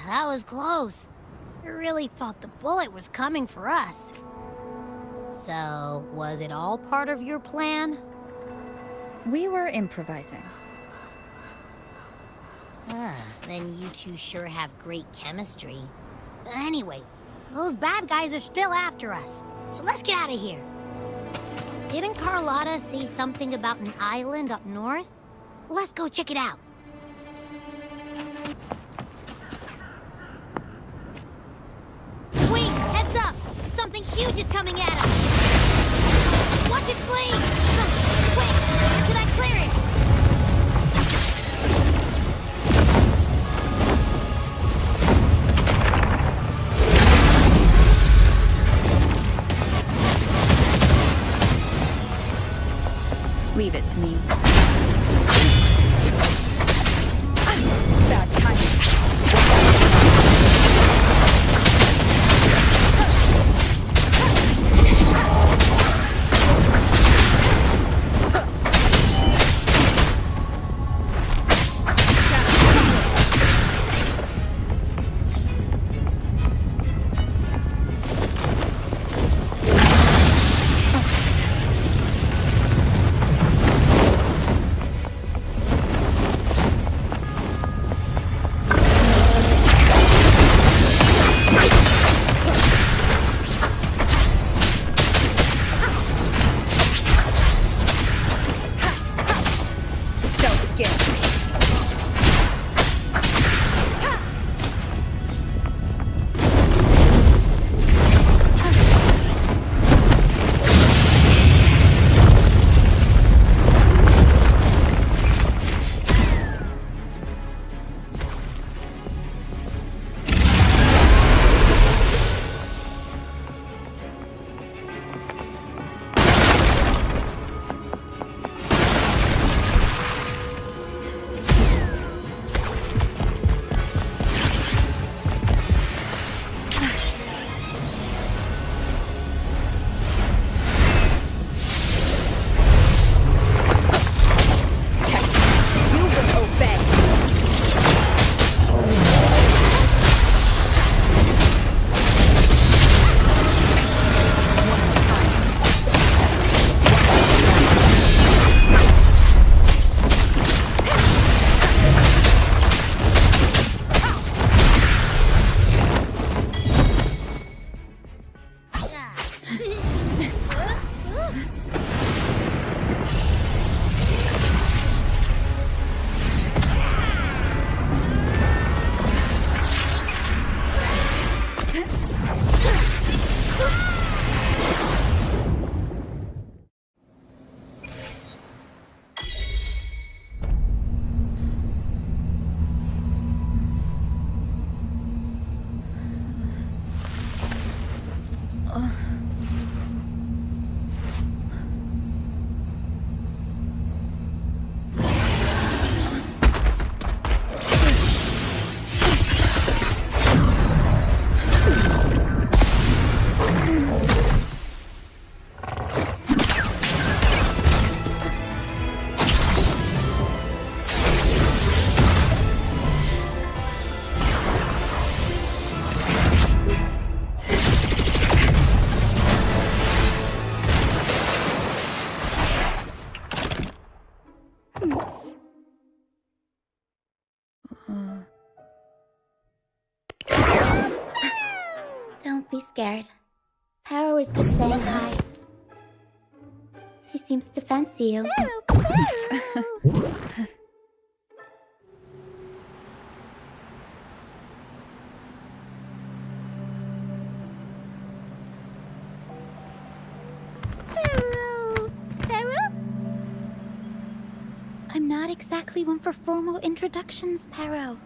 that was close. I really thought the bullet was coming for us. So, was it all part of your plan? We were improvising. Then you two sure have great chemistry. Anyway, those bad guys are still after us, so let's get out of here. Didn't Carlotta say something about an island up north? Let's go check it out. Wait, heads up! Something huge is coming at us! Watch its flames! Quick, to that clearing! Leave it to me. Bad timing. Don't be scared. Paro was just saying hi. She seems to fancy you. I'm not exactly one for formal introductions, Paro.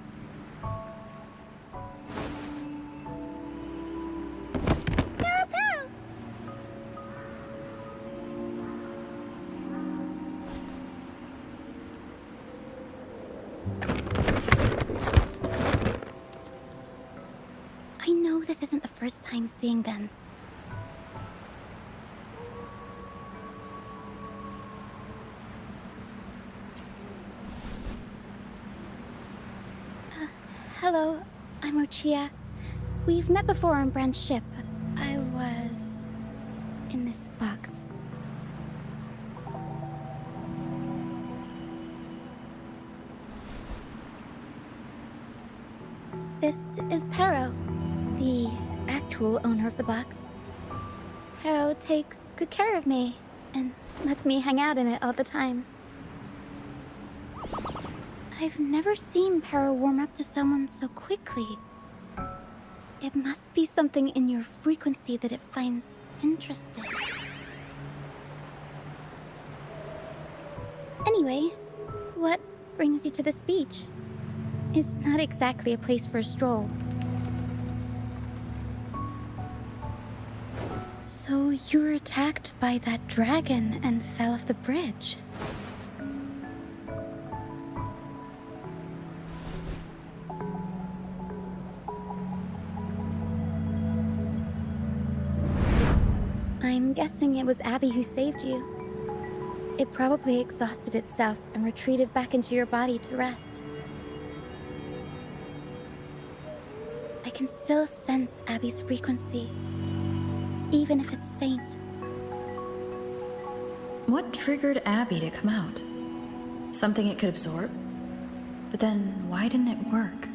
I know this isn't the first time seeing them. Hello. I'm Lucia. We've met before on Brand's ship. I was in this box. This is Pero, the actual owner of the box. Pero takes good care of me and lets me hang out in it all the time. I've never seen Pero warm up to someone so quickly. It must be something in your frequency that it finds interesting. Anyway, what brings you to this beach? It's not exactly a place for a stroll. So you were attacked by that dragon and fell off the bridge. I'm guessing it was Abby who saved you. It probably exhausted itself and retreated back into your body to rest. I can still sense Abby's frequency, even if it's faint. What triggered Abby to come out? Something it could absorb? But then, why didn't it work?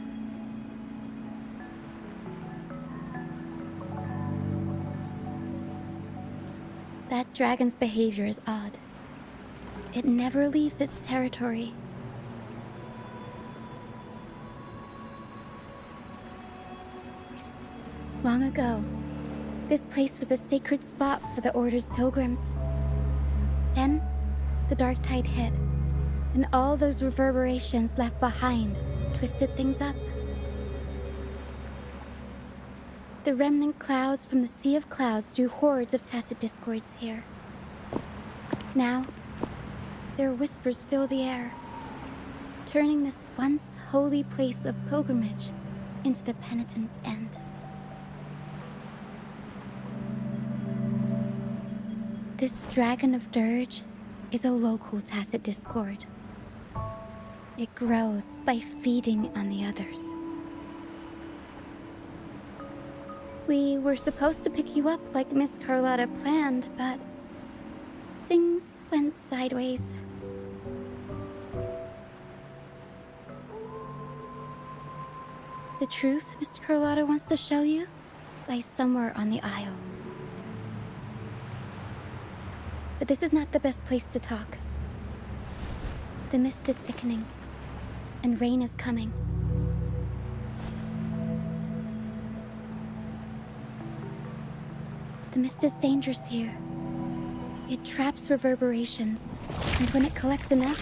That dragon's behavior is odd. It never leaves its territory. Long ago, this place was a sacred spot for the Order's pilgrims. Then, the dark tide hit, and all those reverberations left behind twisted things up. The remnant clouds from the Sea of Clouds drew hordes of tacit discords here. Now, their whispers fill the air, turning this once holy place of pilgrimage into the penitent's end. This Dragon of Dirge is a local tacit discord. It grows by feeding on the others. We were supposed to pick you up like Miss Carlotta planned, but things went sideways. The truth Mr. Carlotta wants to show you lies somewhere on the aisle. But this is not the best place to talk. The mist is thickening, and rain is coming. The mist is dangerous here. It traps reverberations, and when it collects enough,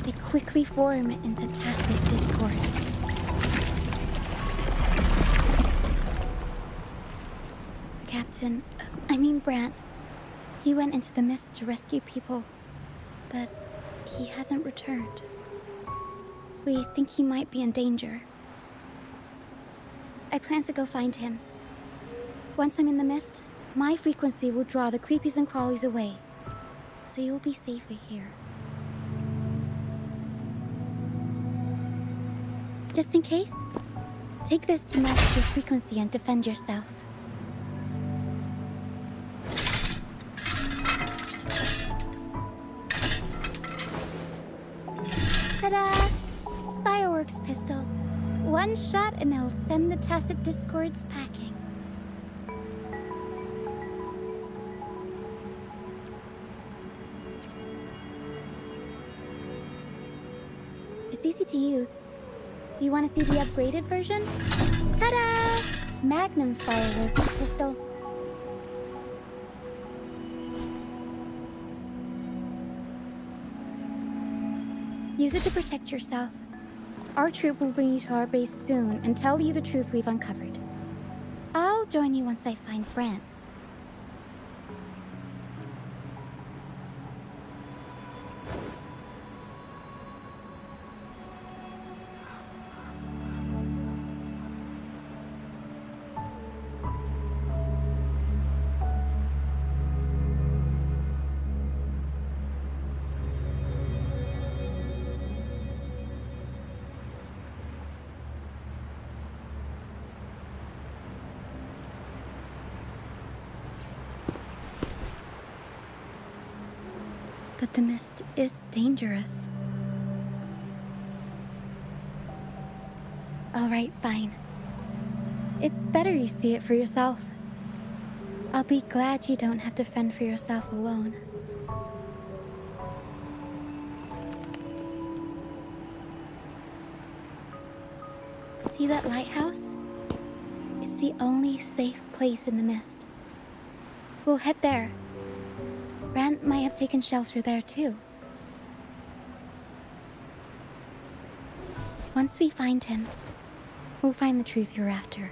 they quickly form into tacit discords. Brant. He went into the mist to rescue people, but he hasn't returned. We think he might be in danger. I plan to go find him. Once I'm in the mist, my frequency will draw the creepies and crawlies away, so you'll be safer here. Just in case, take this to match your frequency and defend yourself. Ta-da! Fireworks pistol. One shot and it'll send the tacit discords packing. It's easy to use. You want to see the upgraded version? Ta-da! Magnum fireworks pistol. Use it to protect yourself. Our troop will bring you to our base soon and tell you the truth we've uncovered. I'll join you once I find Brant. But the mist is dangerous. All right, fine. It's better you see it for yourself. I'll be glad you don't have to fend for yourself alone. See that lighthouse? It's the only safe place in the mist. We'll head there. Rand might have taken shelter there too. Once we find him, we'll find the truth you're after.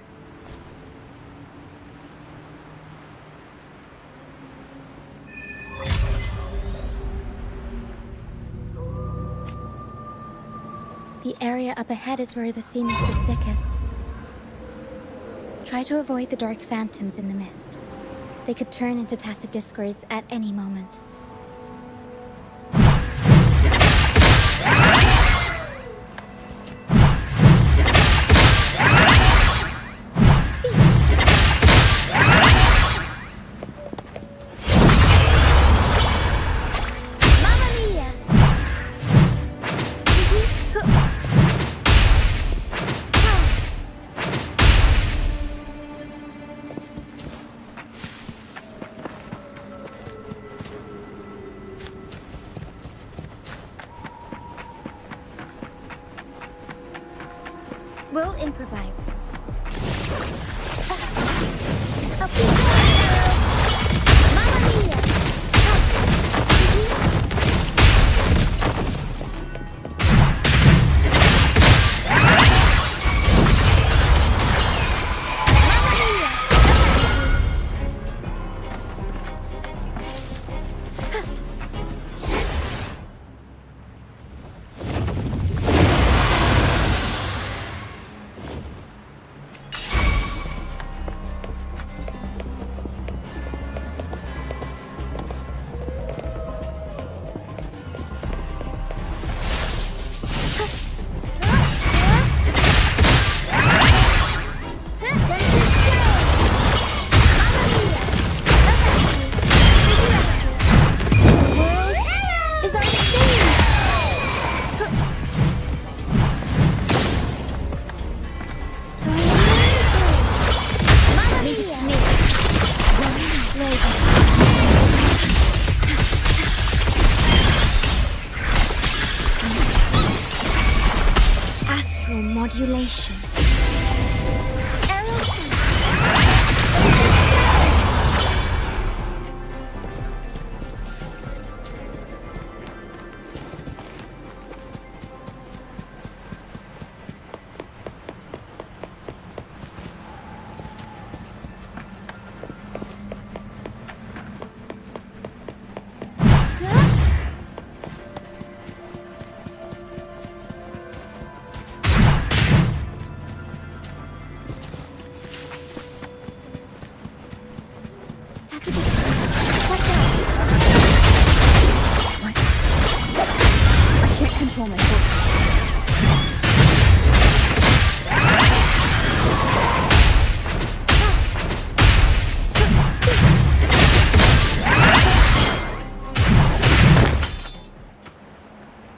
The area up ahead is where the sea mist is thickest. Try to avoid the dark phantoms in the mist. They could turn into tacit discords at any moment. We'll improvise. Mamma mia! Modulation. Control my focus.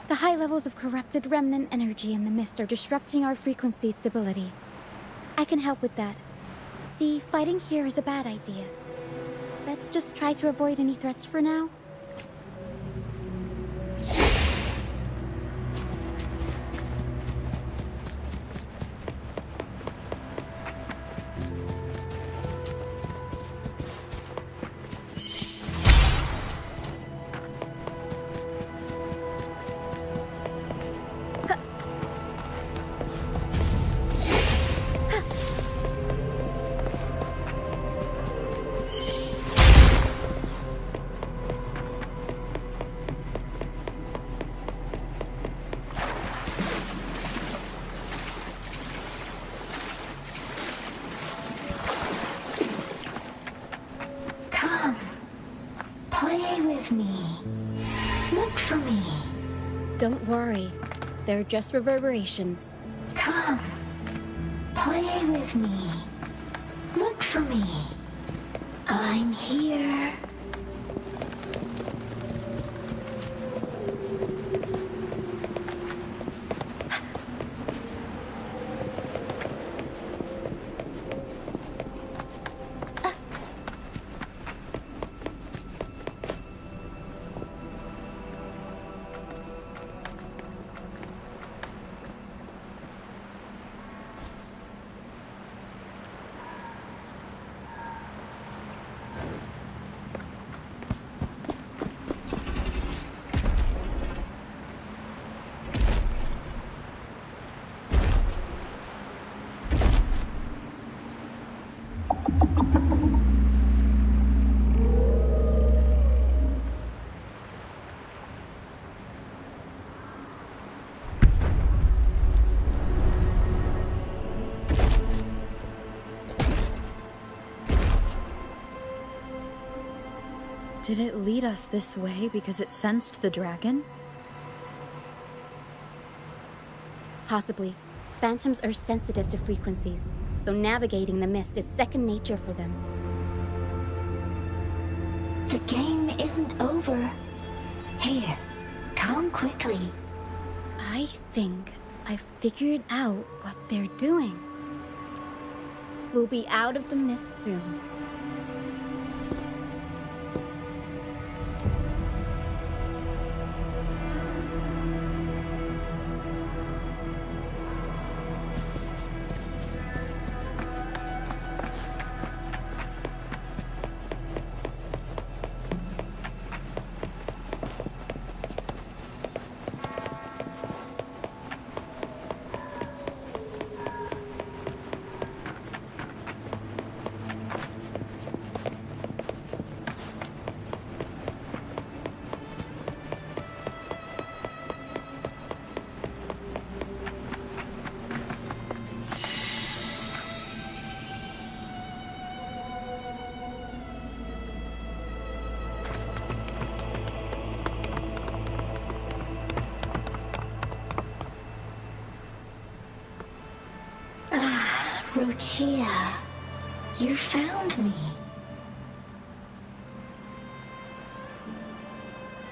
The high levels of corrupted remnant energy in the mist are disrupting our frequency stability. I can help with that. See, fighting here is a bad idea. Let's just try to avoid any threats for now. Don't worry. They're just reverberations. Come. Play with me. Look for me. I'm here. Did it lead us this way because it sensed the dragon? Possibly. Phantoms are sensitive to frequencies, so navigating the mist is second nature for them. The game isn't over. Here, come quickly. I think I figured out what they're doing. We'll be out of the mist soon. Lucia, you found me.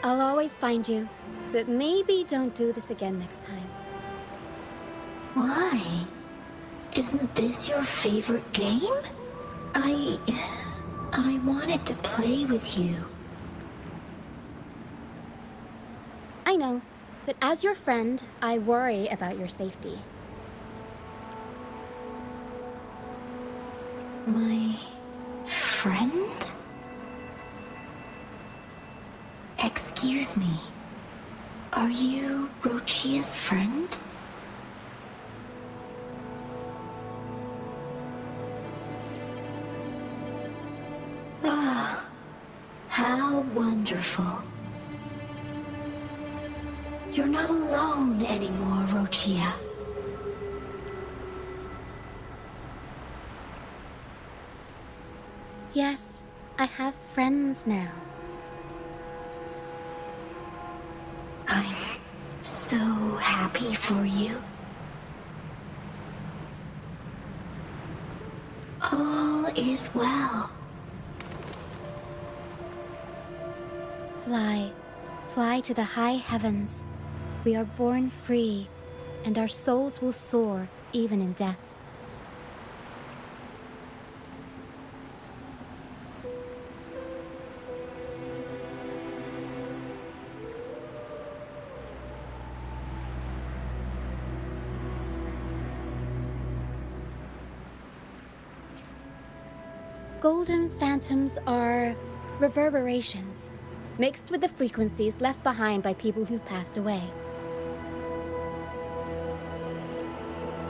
I'll always find you, but maybe don't do this again next time. Why? Isn't this your favorite game? I wanted to play with you. I know, but as your friend, I worry about your safety. My friend? Excuse me. Are you Rochia's friend? Ah, how wonderful. You're not alone anymore, Rochia. Yes, I have friends now. I'm so happy for you. All is well. Fly to the high heavens. We are born free, and our souls will soar even in death. Golden phantoms are reverberations, mixed with the frequencies left behind by people who've passed away.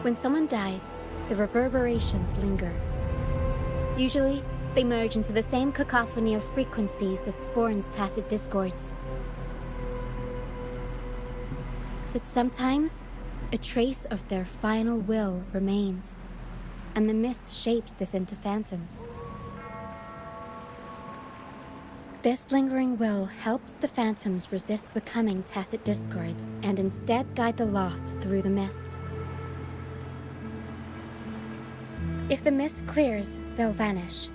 When someone dies, the reverberations linger. Usually, they merge into the same cacophony of frequencies that spawns tacit discords. But sometimes, a trace of their final will remains, and the mist shapes this into phantoms. This lingering will helps the phantoms resist becoming tacit discords and instead guide the lost through the mist. If the mist clears, they'll vanish.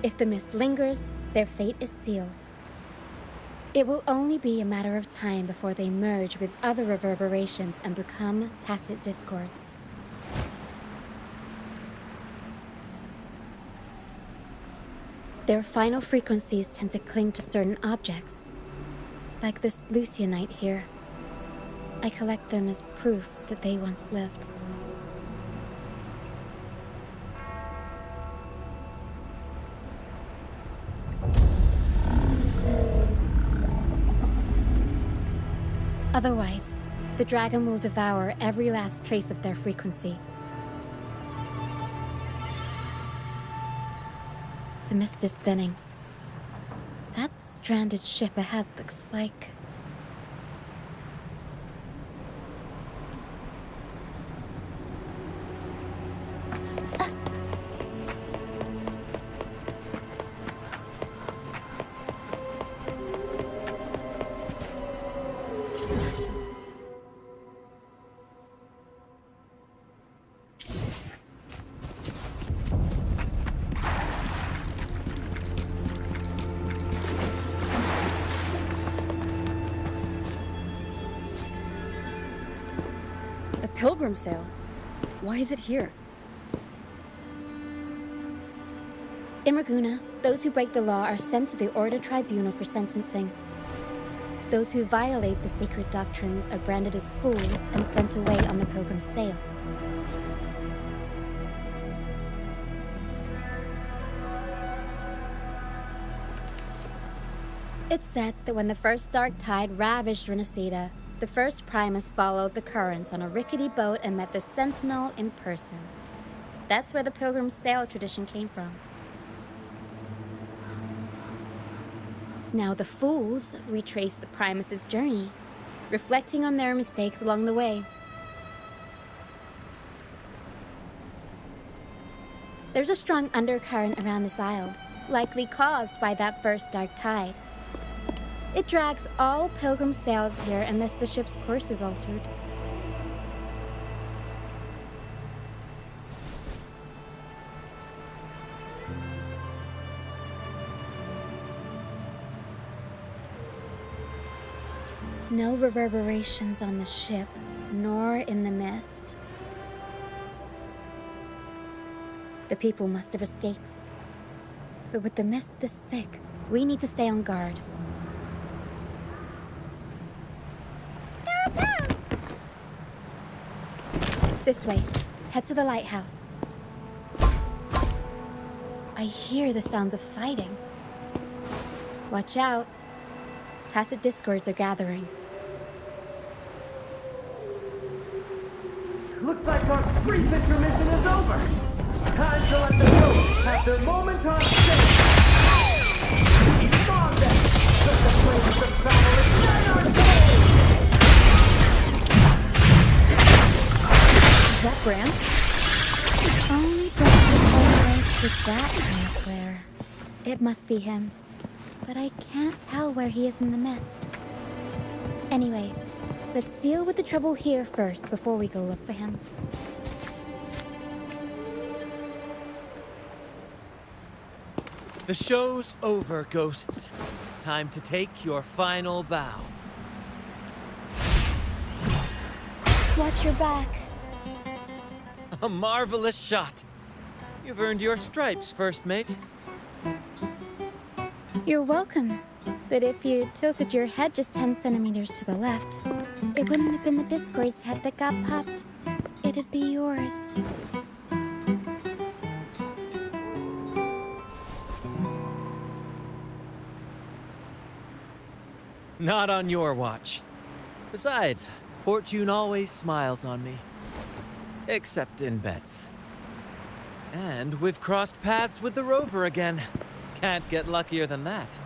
If the mist lingers, their fate is sealed. It will only be a matter of time before they merge with other reverberations and become tacit discords. Their final frequencies tend to cling to certain objects, like this Lucianite here. I collect them as proof that they once lived. Otherwise, the dragon will devour every last trace of their frequency. The mist is thinning. That stranded ship ahead looks like... pilgrim sale. Why is it here? In Raguna, those who break the law are sent to the Order Tribunal for sentencing. Those who violate the sacred doctrines are branded as fools and sent away on the pilgrim's sale. It's said that when the first dark tide ravaged Rinascita, the first Primus followed the currents on a rickety boat and met the Sentinel in person. That's where the pilgrim's sail tradition came from. Now the fools retrace the Primus's journey, reflecting on their mistakes along the way. There's a strong undercurrent around this isle, likely caused by that first dark tide. It drags all pilgrim sails here unless the ship's course is altered. No reverberations on the ship, nor in the mist. The people must have escaped. But with the mist this thick, we need to stay on guard. This way. Head to the lighthouse. I hear the sounds of fighting. Watch out. Tacit discords are gathering. Looks like our brief intermission is over. Time to let the ghosts have their moment on stage. Come on then. Let the flames of battle ignite our souls. Is that Bram? Only Brad always with that kind of glare. It must be him. But I can't tell where he is in the mist. Anyway, let's deal with the trouble here first before we go look for him. The show's over, ghosts. Time to take your final bow. Watch your back. A marvelous shot. You've earned your stripes, first mate. You're welcome. But if you tilted your head just 10 centimeters to the left, it wouldn't have been the Discord's head that got popped. It'd be yours. Not on your watch. Besides, fortune always smiles on me. Except in bets. And we've crossed paths with the rover again. Can't get luckier than that.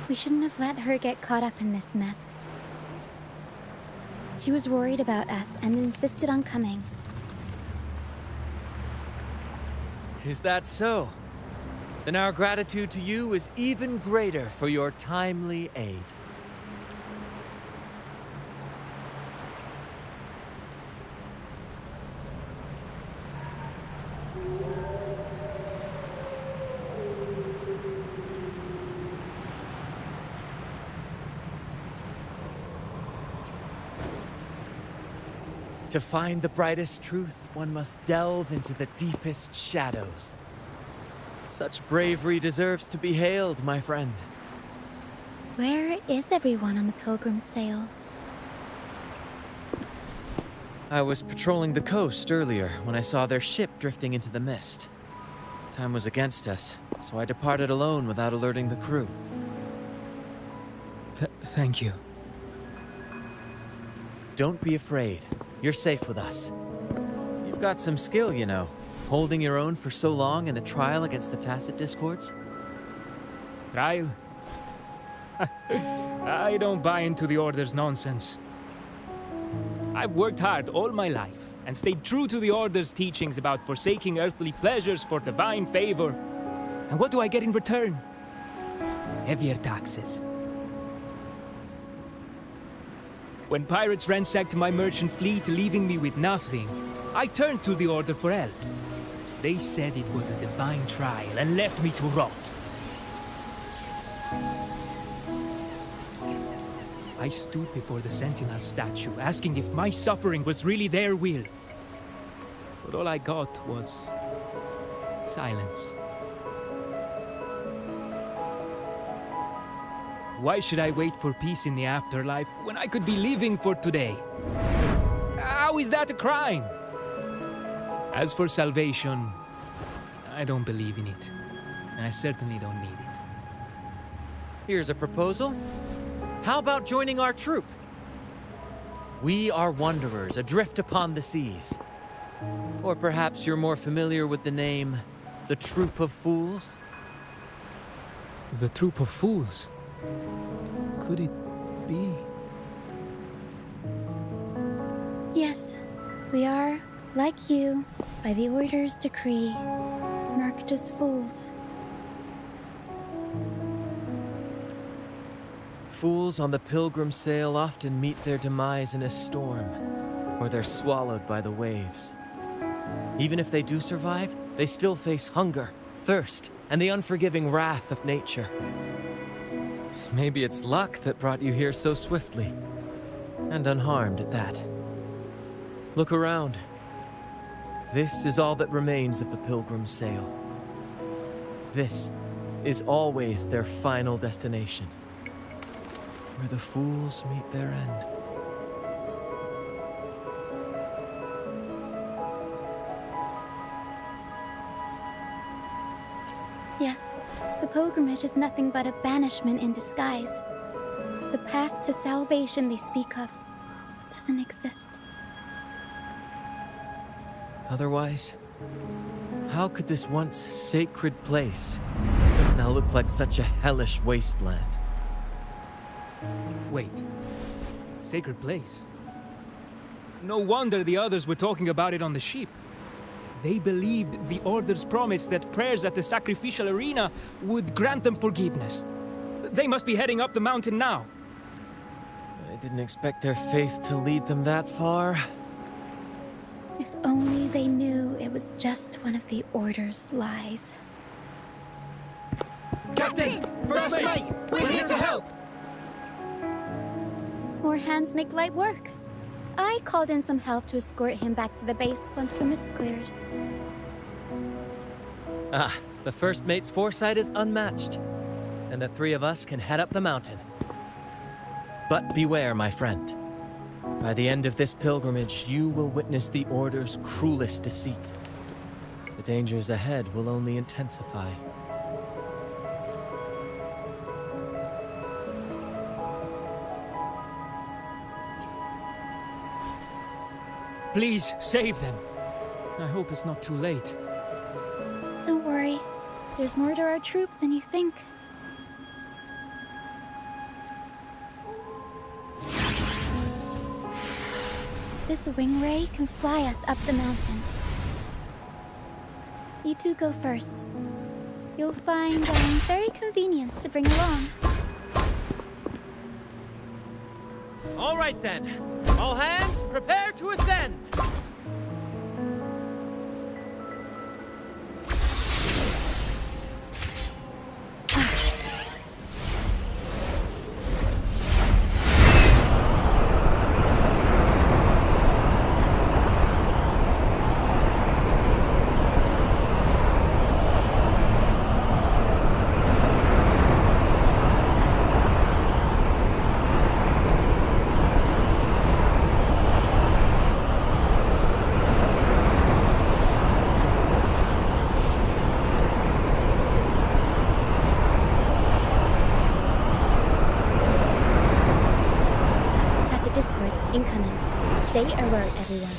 We shouldn't have let her get caught up in this mess. She was worried about us and insisted on coming. Is that so? Then our gratitude to you is even greater for your timely aid. To find the brightest truth, one must delve into the deepest shadows. Such bravery deserves to be hailed, my friend. Where is everyone on the pilgrim sail? I was patrolling the coast earlier when I saw their ship drifting into the mist. Time was against us, so I departed alone without alerting the crew. Thank you. Don't be afraid. You're safe with us. You've got some skill, you know. Holding your own for so long in a trial against the Tacit Discords. Trial? I don't buy into the Order's nonsense. I've worked hard all my life and stayed true to the Order's teachings about forsaking earthly pleasures for divine favor. And what do I get in return? Heavier taxes. When pirates ransacked my merchant fleet, leaving me with nothing, I turned to the Order for help. They said it was a divine trial and left me to rot. I stood before the Sentinel statue, asking if my suffering was really their will. But all I got was silence. Why should I wait for peace in the afterlife when I could be living for today? How is that a crime? As for salvation, I don't believe in it. And I certainly don't need it. Here's a proposal. How about joining our troop? We are wanderers adrift upon the seas. Or perhaps you're more familiar with the name, the Troop of Fools? The Troop of Fools? Could it be? Yes, we are, like you, by the Order's decree, marked as fools. Fools on the pilgrim sail often meet their demise in a storm, or they're swallowed by the waves. Even if they do survive, they still face hunger, thirst, and the unforgiving wrath of nature. Maybe it's luck that brought you here so swiftly, and unharmed at that. Look around. This is all that remains of the pilgrim's sail. This is always their final destination, where the fools meet their end. Yes, the pilgrimage is nothing but a banishment in disguise. The path to salvation they speak of doesn't exist. Otherwise, how could this once sacred place now look like such a hellish wasteland? Wait. Sacred place? No wonder the others were talking about it on the ship. They believed the Order's promise that prayers at the sacrificial arena would grant them forgiveness. They must be heading up the mountain now. I didn't expect their faith to lead them that far. If only they knew it was just one of the Order's lies. Captain! First mate! We're here to help! More hands make light work. I called in some help to escort him back to the base once the mist cleared. Ah, the first mate's foresight is unmatched, and the three of us can head up the mountain. But beware, my friend. By the end of this pilgrimage, you will witness the Order's cruelest deceit. The dangers ahead will only intensify. Please, save them. I hope it's not too late. Don't worry. There's more to our troop than you think. This wing ray can fly us up the mountain. You two go first. You'll find very convenient to bring along. All right then. All hands, prepare to ascend! Incoming. Stay alert, everyone.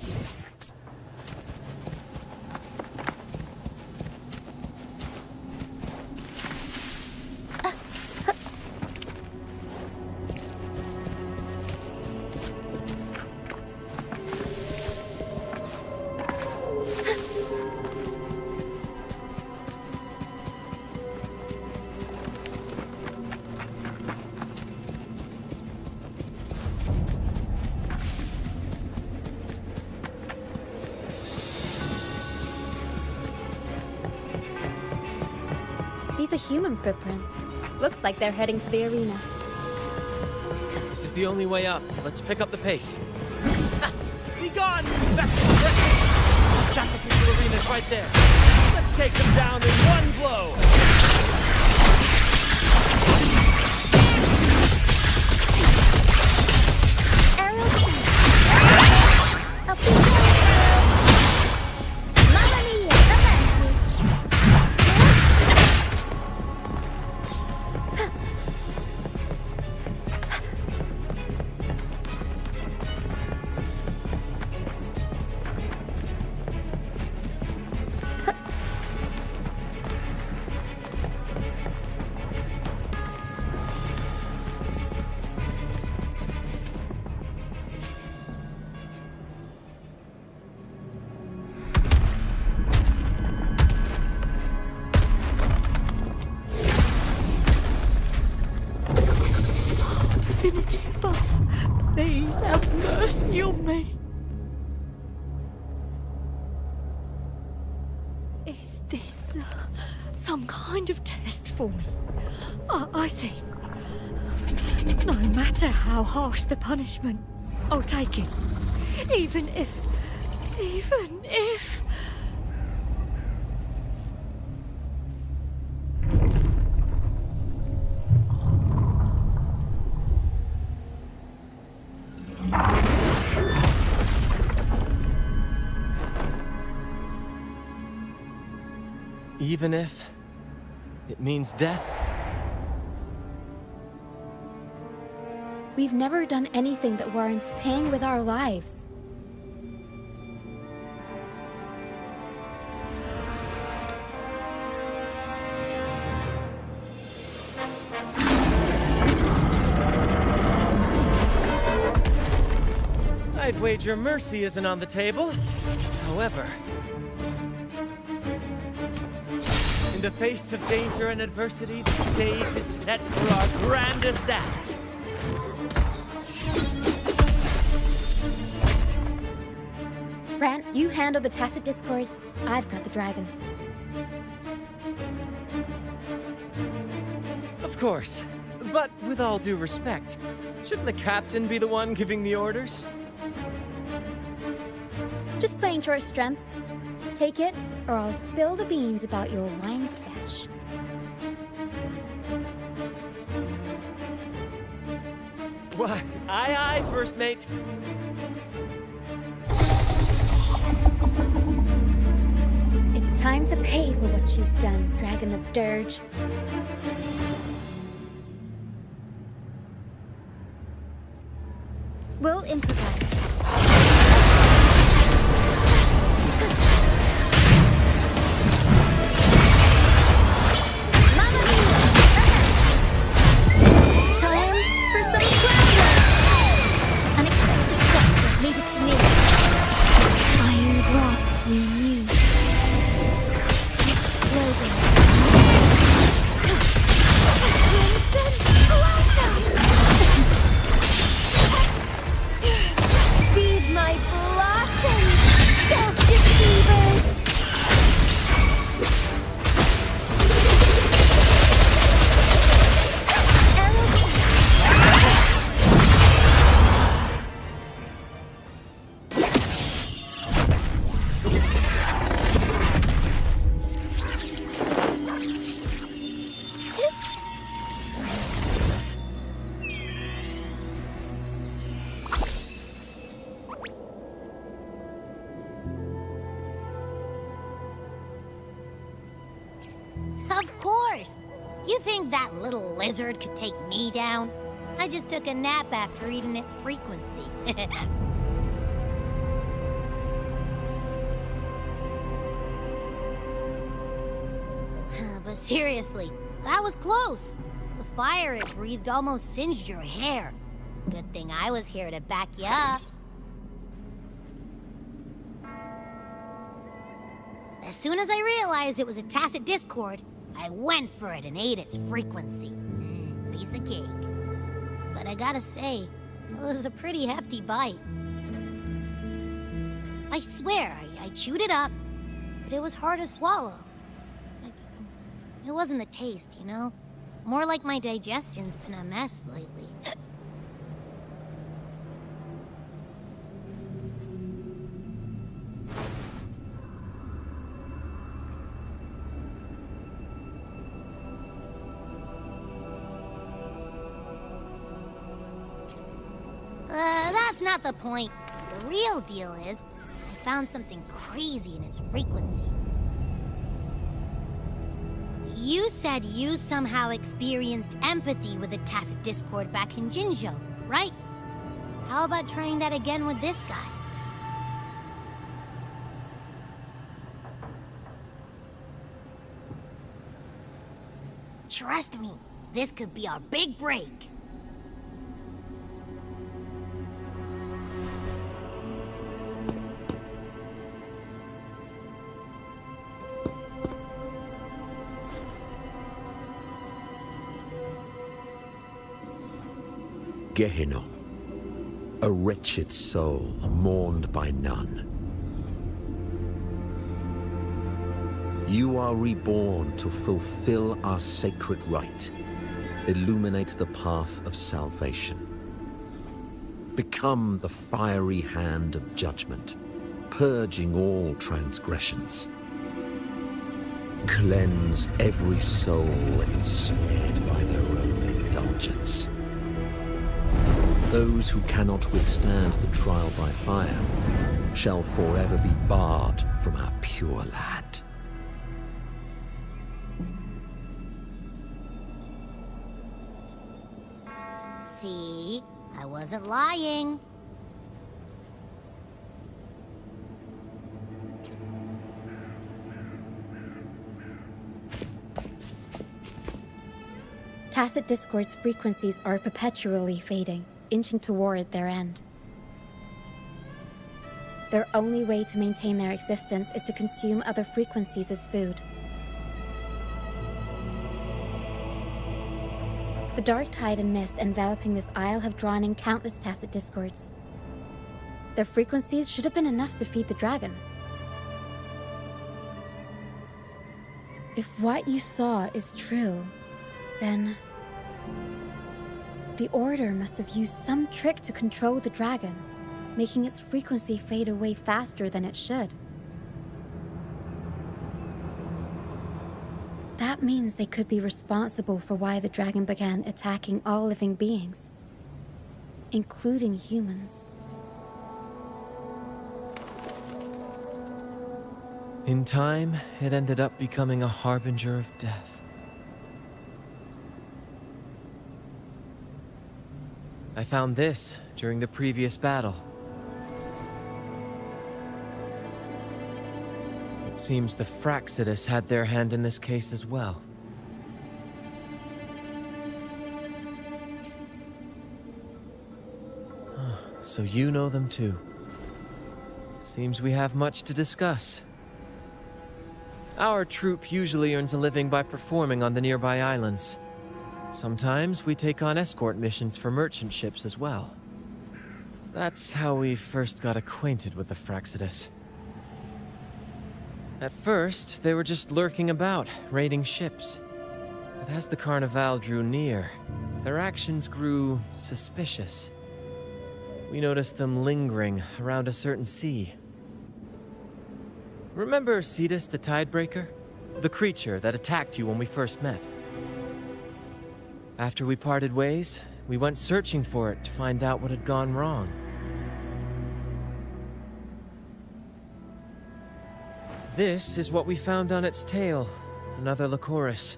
this. These are human footprints. Looks like they're heading to the arena. This is the only way up. Let's pick up the pace. Be gone, you bastard! Sacrificial arena's right there. Let's take them down in one blow! Aerial speed. Up we go. Mamma mia, avanti. Divinity above, please have mercy on me. Is this some kind of test for me? I see. No matter how harsh the punishment, I'll take it. Even if... Even if it means death? We've never done anything that warrants paying with our lives. I'd wager mercy isn't on the table. However, in the face of danger and adversity, the stage is set for our grandest act. Brant, you handle the tacit discords. I've got the dragon. Of course. But with all due respect, shouldn't the captain be the one giving the orders? Just playing to our strengths. Take it, or I'll spill the beans about your wine stash. Why, aye, first mate. It's time to pay for what you've done, Dragon of Dirge. We'll improvise. Of course! You think that little lizard could take me down? I just took a nap after eating its frequency. but seriously, that was close. The fire it breathed almost singed your hair. Good thing I was here to back you up. As soon as I realized it was a tacit discord, I went for it and ate its frequency. Piece of cake. But I gotta say, it was a pretty hefty bite. I swear, I chewed it up, but it was hard to swallow. It wasn't the taste, you know? More like my digestion's been a mess lately. That's not the point. The real deal is, I found something crazy in its frequency. You said you somehow experienced empathy with the tacit discord back in Jinzhou, right? How about trying that again with this guy? Trust me, this could be our big break. Gehenna, a wretched soul mourned by none. You are reborn to fulfill our sacred rite, illuminate the path of salvation. Become the fiery hand of judgment, purging all transgressions. Cleanse every soul ensnared by their own indulgence. Those who cannot withstand the trial by fire shall forever be barred from our pure land. See? I wasn't lying. Tacit discord's frequencies are perpetually fading, inching toward their end. Their only way to maintain their existence is to consume other frequencies as food. The dark tide and mist enveloping this isle have drawn in countless tacit discords. Their frequencies should have been enough to feed the dragon. If what you saw is true, then the Order must have used some trick to control the dragon, making its frequency fade away faster than it should. That means they could be responsible for why the dragon began attacking all living beings, including humans. In time, it ended up becoming a harbinger of death. I found this during the previous battle. It seems the Fraxidus had their hand in this case as well. So you know them too. Seems we have much to discuss. Our troop usually earns a living by performing on the nearby islands. Sometimes we take on escort missions for merchant ships as well. That's how we first got acquainted with the Fraxidus. At first, they were just lurking about, raiding ships. But as the Carnival drew near, their actions grew suspicious. We noticed them lingering around a certain sea. Remember Cetus the Tidebreaker? The creature that attacked you when we first met? After we parted ways, we went searching for it to find out what had gone wrong. This is what we found on its tail, another Lycoris.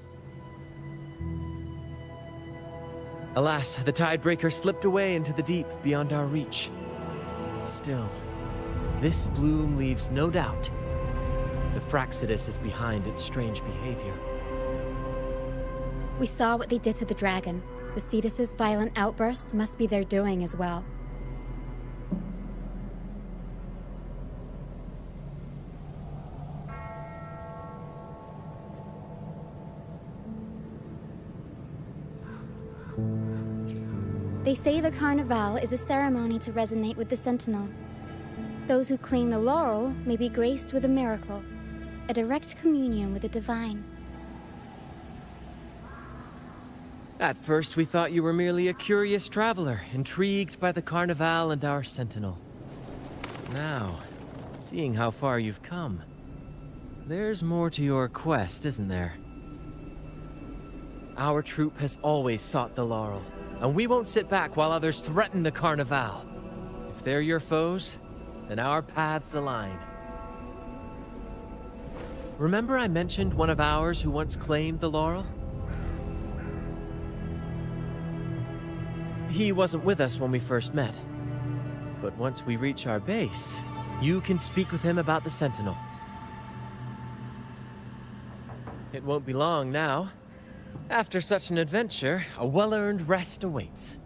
Alas, the Tidebreaker slipped away into the deep beyond our reach. Still, this bloom leaves no doubt. The Fraxidus is behind its strange behavior. We saw what they did to the dragon. The Cetus's violent outburst must be their doing as well. They say the Carnival is a ceremony to resonate with the Sentinel. Those who claim the laurel may be graced with a miracle, a direct communion with the divine. At first, we thought you were merely a curious traveler, intrigued by the Carnival and our Sentinel. Now, seeing how far you've come, there's more to your quest, isn't there? Our troop has always sought the laurel, and we won't sit back while others threaten the Carnival. If they're your foes, then our paths align. Remember I mentioned one of ours who once claimed the laurel? He wasn't with us when we first met. But once we reach our base, you can speak with him about the Sentinel. It won't be long now. After such an adventure, a well-earned rest awaits.